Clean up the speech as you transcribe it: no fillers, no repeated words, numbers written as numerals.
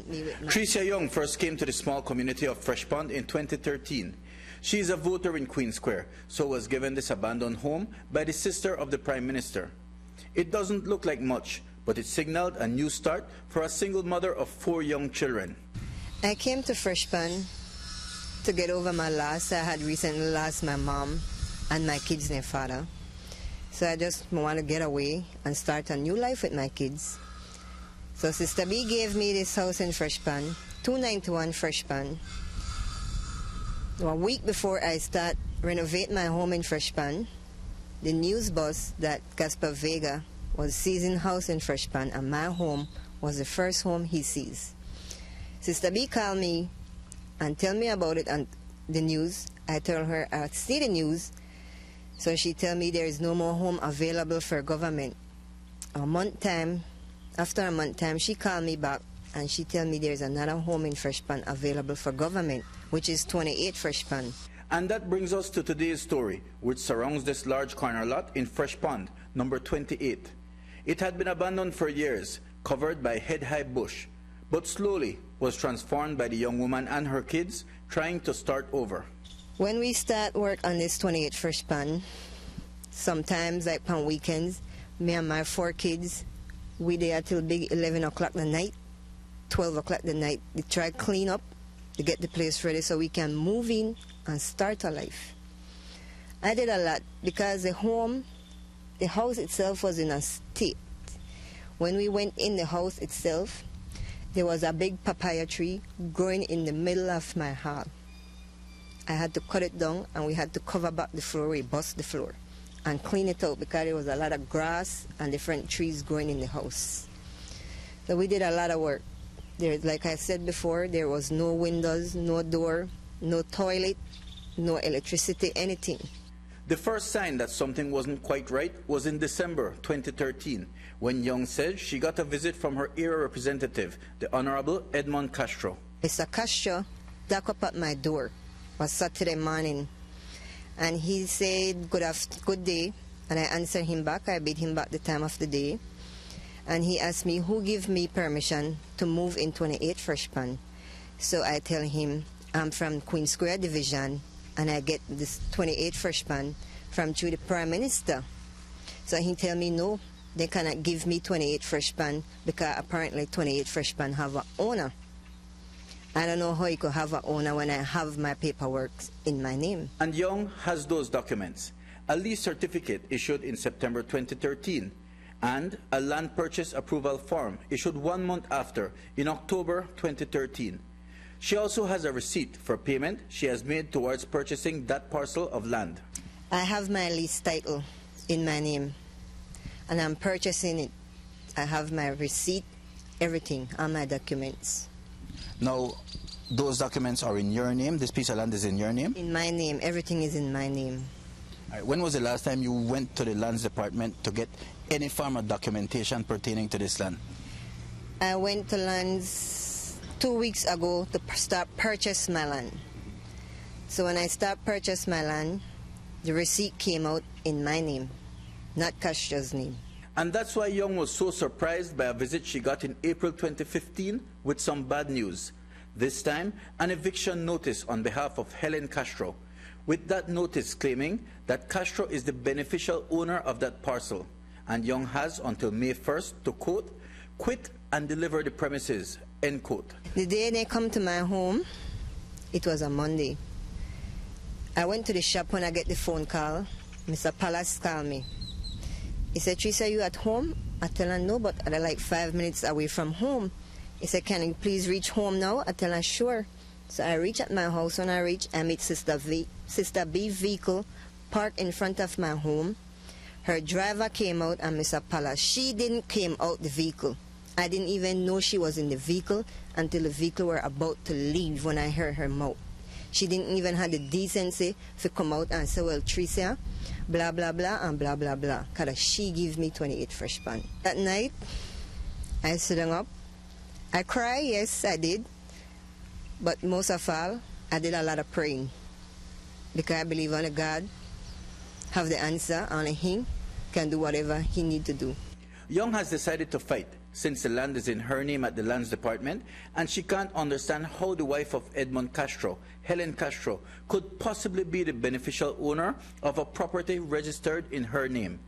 Tricia Young first came to the small community of Fresh Pond in 2013. She is a voter in Queen Square, so was given this abandoned home by the sister of the Prime Minister. It doesn't look like much, but it signaled a new start for a single mother of 4 young children. I came to Fresh Pond to get over my loss. I had recently lost my mom and my kids and their father. So I just want to get away and start a new life with my kids. So Sister B gave me this house in Fresh Pond, 291 Fresh Pond. A week before I start renovate my home in Fresh Pond, the news bus that Casper Vega was seizing house in Fresh Pond and my home was the first home he sees. Sister B called me and tell me about it on the news. I told her I see the news. So she tell me there is no more home available for government. After a month time, she called me back and she tell me there's another home in Fresh Pond available for government, which is 28 Fresh Pond. And that brings us to today's story, which surrounds this large corner lot in Fresh Pond, number 28. It had been abandoned for years, covered by head-high bush, but slowly was transformed by the young woman and her kids trying to start over. When we start work on this 28 Fresh Pond, sometimes like on weekends, me and my 4 kids, we there till big 11 o'clock the night, 12 o'clock the night. We try to clean up to get the place ready so we can move in and start a life. I did a lot because the house itself was in a state. When we went in the house itself, there was a big papaya tree growing in the middle of my hall. I had to cut it down and we had to cover back the floor, we bust the floor and clean it out because there was a lot of grass and different trees growing in the house. So we did a lot of work. Like I said before, there was no windows, no door, no toilet, no electricity, anything. The first sign that something wasn't quite right was in December 2013, when Young said she got a visit from her area representative, the Honorable Edmund Castro. Mr. Castro knocked up at my door. It was Saturday morning. And he said, good day. And I answered him back. I bid him back the time of the day. And he asked me who gave me permission to move in 28 Fresh Pond. So I tell him I'm from Queen Square Division and I get this 28 Fresh Pond through the Prime Minister. So he tell me no, they cannot give me 28 Fresh Pond because apparently 28 Fresh Pond have an owner. I don't know how you could have an owner when I have my paperwork in my name. And Young has those documents. A lease certificate issued in September 2013 and a land purchase approval form issued 1 month after in October 2013. She also has a receipt for payment she has made towards purchasing that parcel of land. I have my lease title in my name and I'm purchasing it. I have my receipt, everything, all my documents. Now, those documents are in your name? This piece of land is in your name? In my name. Everything is in my name. All right. When was the last time you went to the lands department to get any form of documentation pertaining to this land? I went to lands 2 weeks ago to start purchase my land. So when I start purchase my land, the receipt came out in my name, not Castro's name. And that's why Young was so surprised by a visit she got in April 2015 with some bad news. This time, an eviction notice on behalf of Helen Castro, with that notice claiming that Castro is the beneficial owner of that parcel, and Young has until May 1st to, quote, quit and deliver the premises, end quote. The day they come to my home, it was a Monday. I went to the shop when I get the phone call. Mr. Palace called me. He said, Teresa, you at home? I tell her, no, but I'm like 5 minutes away from home. He said, can you please reach home now? I tell her, sure. So I reach at my house. When I reach, I meet Sister B vehicle parked in front of my home. Her driver came out and Mr. Palace. She didn't came out the vehicle. I didn't even know she was in the vehicle until the vehicle were about to leave when I heard her mouth. She didn't even have the decency to come out and say, well, Teresa, blah, blah, blah, and blah, blah, blah. Because she gave me 28 Fresh Pond. That night, I sit up. I cry, yes, I did. But most of all, I did a lot of praying. Because I believe only God have the answer. Only Him can do whatever He need to do. Young has decided to fight, since the land is in her name at the Lands Department, and she can't understand how the wife of Edmund Castro, Helen Castro, could possibly be the beneficial owner of a property registered in her name.